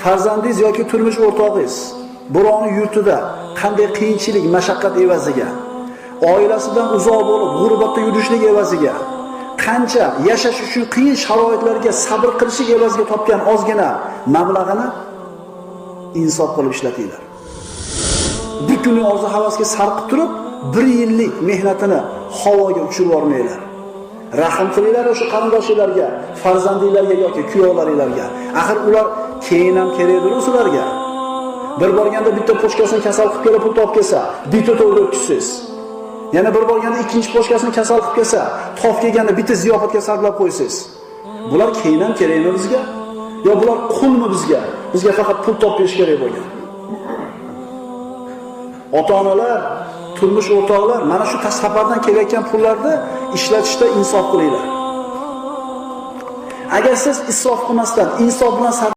farzandingiz yoki turmush o'rtog'ingiz birovning yurtida qanday qiyinchilik, mashaqqat evaziga, oilasidan uzoq bo'lib g'urbatda yurishlik evaziga, qancha yashash uchun qiyin sharoitlarga sabr qilishlik evaziga topgan ozgina mablag'ini insof qilib ishlatinglar. Bir kunning orzu havasga sarqib turib, 1 yillik mehnatini havoga uchirib yormaylar. Rahim qilinglar o'sha qarindoshlarga, farzandinglarga yoki kuyovlaringlarga. Axir ular keyin ham kerakdir ularga. Bir borganda bitta pochkasini kasal qilib kelib pul topib kelsa, bitta to'yda o'tkazsiz. Yana bir borganda ikkinchi pochkasini kasal qilib kelsa, tof kelganda bitta ziyofatga sarflab qo'ysiz. Bular keyin ham kerakmi bizga? Yo bular qulmi bizga? Bizga faqat pul topib berish kerak bo'lgan. Ota-onalar, turmush o'rtoqlar, mana shu safardan kelayotgan pullarni ishlatishda insof qilinglar. Agar siz isrof qilmasdan, insof bilan